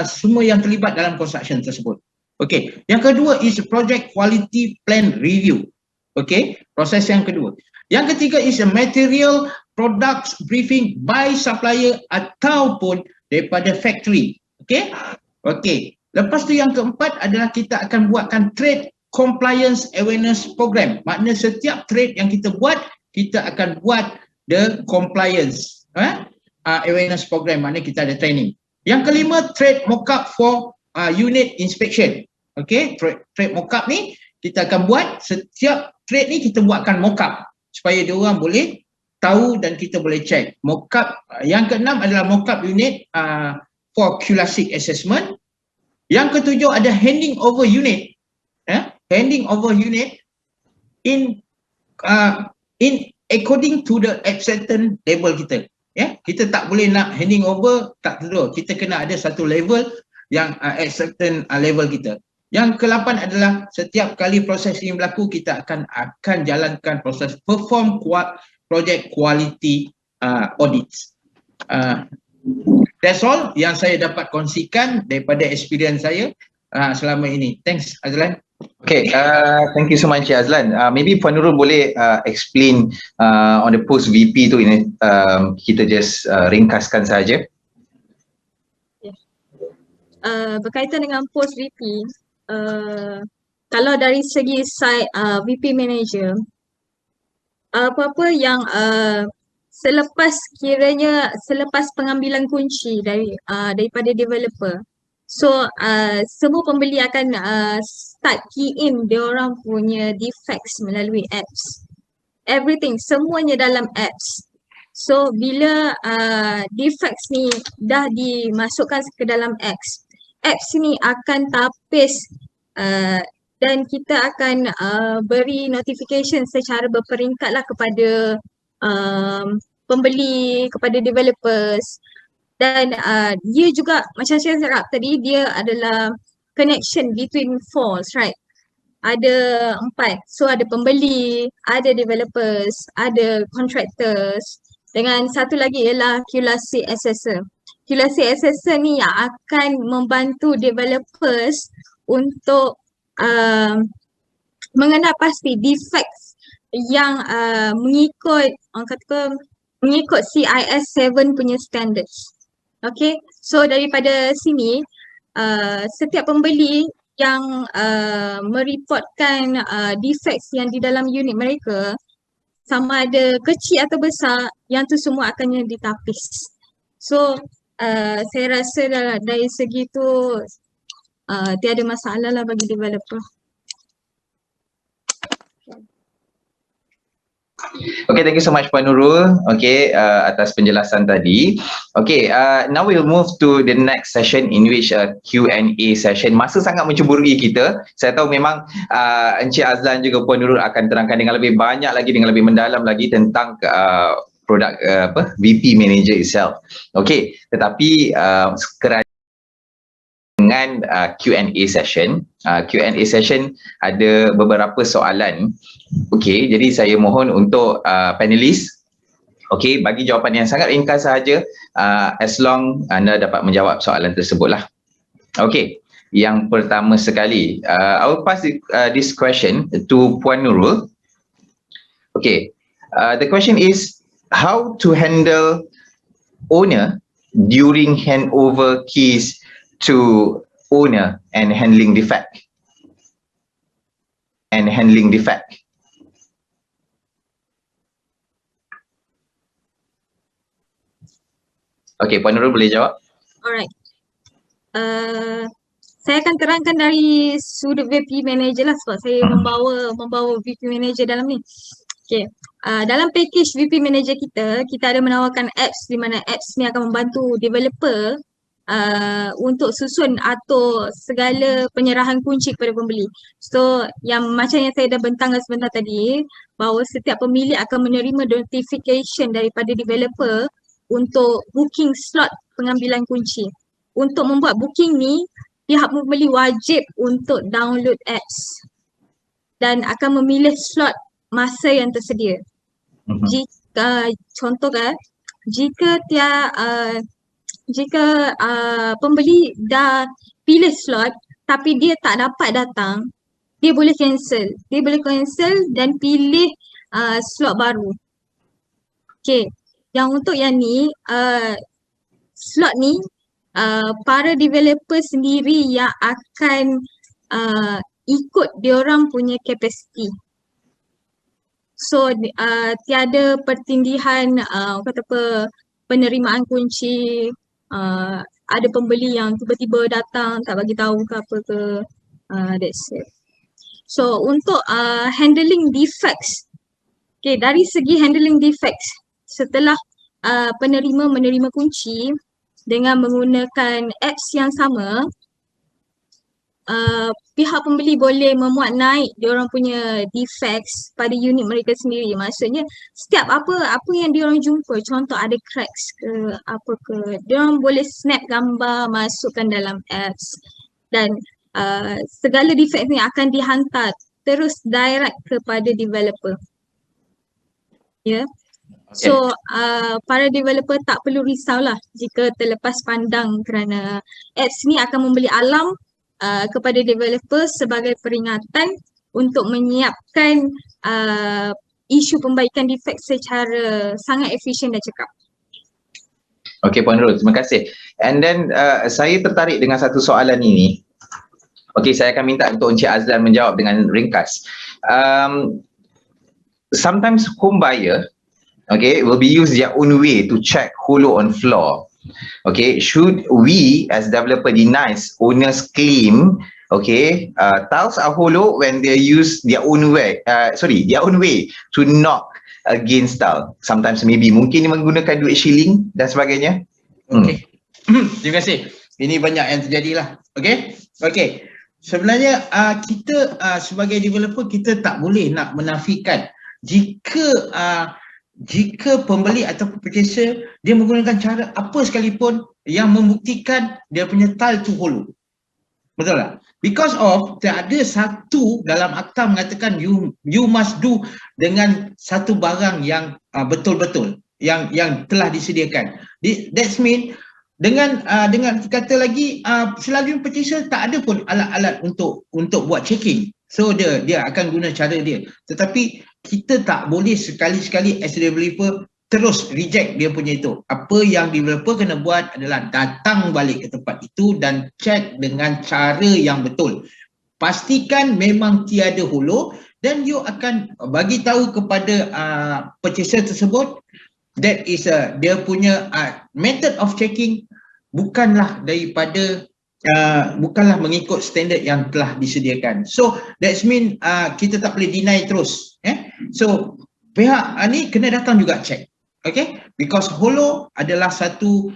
semua yang terlibat dalam construction tersebut. Okey, yang kedua is project quality plan review. Okey, proses yang kedua. Yang ketiga is a material products briefing by supplier ataupun daripada factory. Okey? Okey. Lepas tu yang keempat adalah kita akan buatkan trade compliance awareness program. Maknanya setiap trade yang kita buat, kita akan buat the compliance awareness program. Maknanya kita ada training. Yang kelima, trade mockup for unit inspection. Okey, trade mockup ni kita akan buat, setiap trade ni kita buatkan mockup supaya dia orang boleh tahu dan kita boleh check. Mockup yang keenam adalah mockup unit for QLASIC assessment. Yang ketujuh ada handing over unit. Handing over unit in according to the acceptance level kita. Kita tak boleh nak handing over tak terus. Kita kena ada satu level yang acceptance level kita. Yang ke-8 adalah setiap kali proses ini berlaku, kita akan jalankan proses perform project quality audits. That's all yang saya dapat kongsikan daripada experience saya selama ini. Thanks, Azlan. Okay, thank you so much, Azlan. Maybe Puan Nurul boleh explain on the post VP tu ini, kita just ringkaskan saja. Berkaitan dengan post VP, kalau dari segi side VP manager, apa-apa yang selepas pengambilan kunci daripada developer, so semua pembeli akan start key in diorang punya defects melalui apps. Everything, semuanya dalam apps. So bila defects ni dah dimasukkan ke dalam apps ni akan tapis dan kita akan beri notification secara berperingkat lah kepada pembeli, kepada developers. Dan dia juga macam saya cakap tadi, dia adalah connection between fours, right? Ada 4. So ada pembeli, ada developers, ada contractors, dengan satu lagi ialah QLASIC assessor. QLASIC assessor ni yang akan membantu developers untuk mengenal pasti defects yang mengikut CIS 7 punya standards. Okay, so daripada sini setiap pembeli yang mereportkan defects yang di dalam unit mereka, sama ada kecil atau besar, yang tu semua akan ditapis. So saya rasa dari segi tu tiada masalah lah bagi developer. Okay, thank you so much Puan Nurul, okay, atas penjelasan tadi. Okay, now we'll move to the next session in which Q&A session. Masa sangat menceburui kita. Saya tahu memang Encik Azlan juga Puan Nurul akan terangkan dengan lebih banyak lagi, dengan lebih mendalam lagi tentang produk VP Manager itself. Okay, tetapi kerana dengan Q&A session. Q&A session ada beberapa soalan. Okey, jadi saya mohon untuk panelis, okey, bagi jawapan yang sangat ringkas sahaja, as long anda dapat menjawab soalan tersebutlah. Okey, yang pertama sekali, I will pass this question to Puan Nurul. Okey, the question is how to handle owner during handover keys to owner and handling defect. Okay, Puan Nurul boleh jawab? Alright. Saya akan terangkan dari sudut VP Manager lah sebab saya membawa VP Manager dalam ni. Okay. Dalam package VP Manager kita ada menawarkan apps di mana apps ni akan membantu developer untuk susun atur segala penyerahan kunci kepada pembeli. So yang macam yang saya dah bentangkan sebentar tadi, bahawa setiap pemilik akan menerima notification daripada developer untuk booking slot pengambilan kunci. Untuk membuat booking ni, pihak pembeli wajib untuk download apps dan akan memilih slot masa yang tersedia. Jika contohkan, jika pembeli dah pilih slot tapi dia tak dapat datang, dia boleh cancel. Dia boleh cancel dan pilih slot baru. Okay, yang untuk yang ni, slot ni para developer sendiri yang akan ikut diorang punya capacity. So tiada pertindihan kata apa, penerimaan kunci, ada pembeli yang tiba-tiba datang tak bagi tahu ke apa ke, that's it. So untuk handling defects, okay, dari segi handling defects, setelah penerima menerima kunci dengan menggunakan apps yang sama, pihak pembeli boleh memuat naik diorang punya defects pada unit mereka sendiri. Maksudnya setiap apa yang diorang jumpa, contoh ada cracks ke apa ke, diorang boleh snap gambar masukkan dalam apps dan segala defect ni akan dihantar terus direct kepada developer. Ya. Yeah. So para developer tak perlu risaulah jika terlepas pandang kerana apps ni akan memberi alarm kepada developer sebagai peringatan untuk menyiapkan isu pembaikan defect secara sangat efisien dan cekap. Okay, Puan Nurul, terima kasih. And then saya tertarik dengan satu soalan ini. Okay, saya akan minta untuk Encik Azlan menjawab dengan ringkas. Sometimes home buyer, okay, will be use their own way to check holo on floor. Okay, should we as developer denies owner's claim, okay, tiles are hollow when they use their own way, their own way to knock against tile. Sometimes maybe mungkin menggunakan duit shilling dan sebagainya. Okay. Terima kasih. Ini banyak yang terjadilah. Okay. Okay. Sebenarnya kita sebagai developer kita tak boleh nak menafikan jika pembeli atau purchaser dia menggunakan cara apa sekalipun yang membuktikan dia punya tile tu hollow. Betul tak? Because of ada satu dalam akta mengatakan you must do dengan satu barang yang betul-betul yang telah disediakan. That's mean dengan kata lagi selalunya purchaser tak ada pun alat-alat untuk buat checking. So dia akan guna cara dia. Tetapi kita tak boleh sekali-sekali as a developer terus reject dia punya itu. Apa yang developer kena buat adalah datang balik ke tempat itu dan check dengan cara yang betul. Pastikan memang tiada holo dan you akan bagi tahu kepada purchaser tersebut that is dia punya method of checking bukanlah mengikut standard yang telah disediakan. So that's mean kita tak boleh deny terus. So pihak ni kena datang juga check. Okay, because holo adalah satu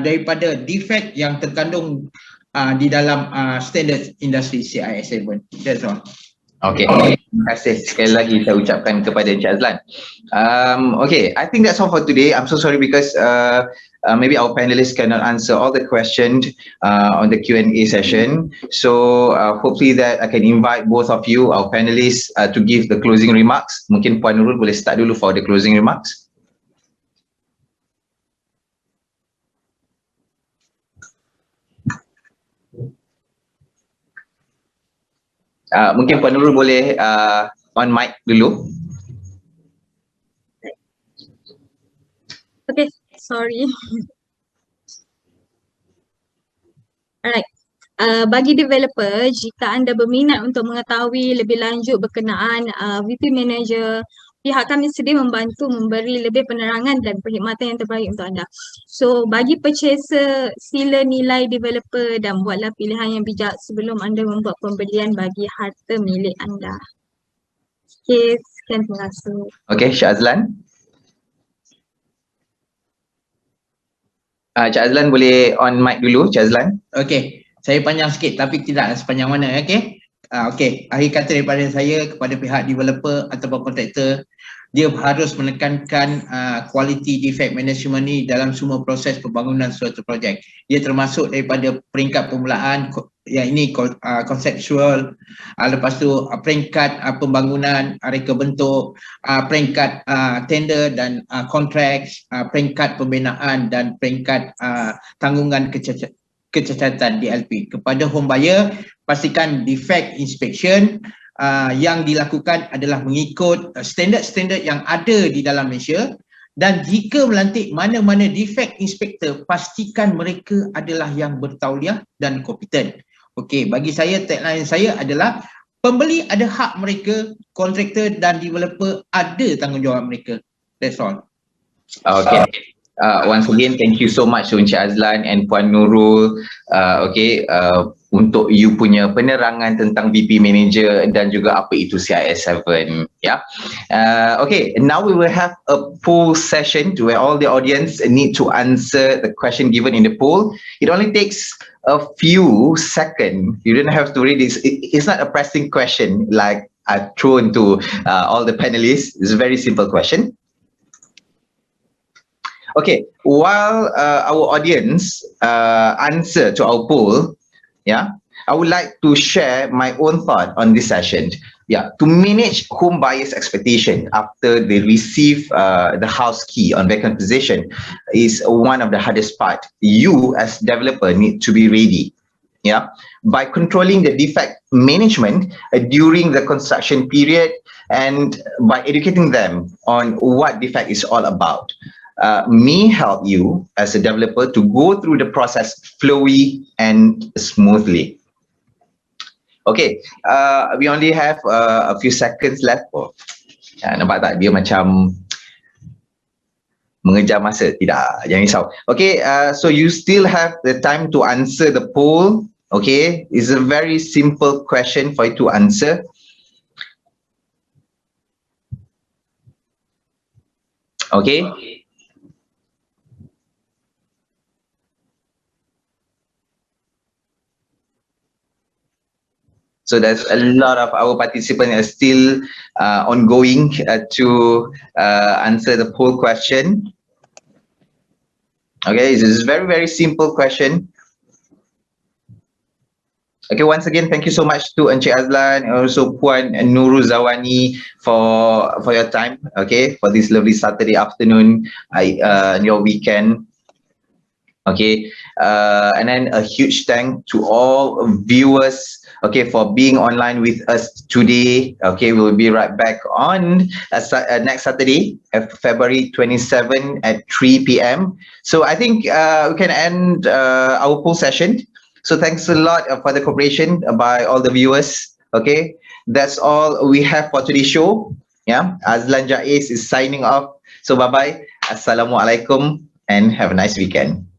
daripada defect yang terkandung di dalam standard industri CIS 7. That's all. Okay, terima kasih sekali lagi saya ucapkan kepada Encik Azlan. Okay, I think that's all for today. I'm so sorry because maybe our panelists cannot answer all the questions on the Q&A session. So hopefully that I can invite both of you, our panelists, to give the closing remarks. Mungkin Puan Nurul boleh start dulu for the closing remarks. Mungkin Puan Nurul boleh on mic dulu. Okay, sorry. Alright. Bagi developer, jika anda berminat untuk mengetahui lebih lanjut berkenaan VP Manager, pihak kami sedia membantu memberi lebih penerangan dan perkhidmatan yang terbaik untuk anda. So bagi purchaser, sila nilai developer dan buatlah pilihan yang bijak sebelum anda membuat pembelian bagi harta milik anda. Okay, sekian, terima kasih. Okay, Syazlan. Cik Azlan boleh on mic dulu, Cik Azlan. Okey, saya panjang sikit tapi tidak sepanjang mana, okey. Okey, akhir kata daripada saya kepada pihak developer ataupun kontraktor, dia harus menekankan quality defect management ni dalam semua proses pembangunan suatu projek. Dia termasuk daripada peringkat permulaan, yang ini konseptual, lepas tu peringkat pembangunan, reka bentuk, peringkat tender dan kontrak, peringkat pembinaan dan peringkat tanggungan kecacatan DLP. Kepada home buyer, pastikan defect inspection yang dilakukan adalah mengikut standard-standard yang ada di dalam Malaysia, dan jika melantik mana-mana defect inspector, pastikan mereka adalah yang bertauliah dan kompeten. Okey, bagi saya tagline saya adalah pembeli ada hak mereka, kontraktor dan developer ada tanggungjawab mereka. That's all. Okay. Once again, thank you so much to Encik Azlan and Puan Nurul, untuk you punya penerangan tentang VP Manager dan juga apa itu CIS7. Yeah. Okay, now we will have a poll session where all the audience need to answer the question given in the poll. It only takes a few seconds. You don't have to read this. It's not a pressing question like I've thrown to all the panelists. It's a very simple question. Okay, while our audience answer to our poll, yeah, I would like to share my own thought on this session. Yeah, to manage home buyers' expectation after they receive the house key on vacant possession is one of the hardest part. You as developer need to be ready. Yeah, by controlling the defect management during the construction period and by educating them on what defect is all about. May help you as a developer to go through the process flowy and smoothly. Okay, we only have a few seconds left. Nampak tak dia macam mengejar masa? Tidak, jangan risau. Okay, so you still have the time to answer the poll. Okay, it's a very simple question for you to answer. Okay. So there's a lot of our participants are still ongoing to answer the poll question. Okay, this is very, very simple question. Okay, once again, thank you so much to Encik Azlan and also Puan Nurul Zawani for your time, okay, for this lovely Saturday afternoon, your weekend. Okay, and then a huge thank to all viewers, okay, for being online with us today. Okay, we'll be right back on next Saturday, February 27 at 3 p.m. So I think we can end our poll session. So thanks a lot for the cooperation by all the viewers. Okay, that's all we have for today's show. Yeah, Azlan Jais is signing off. So bye-bye. Assalamualaikum and have a nice weekend.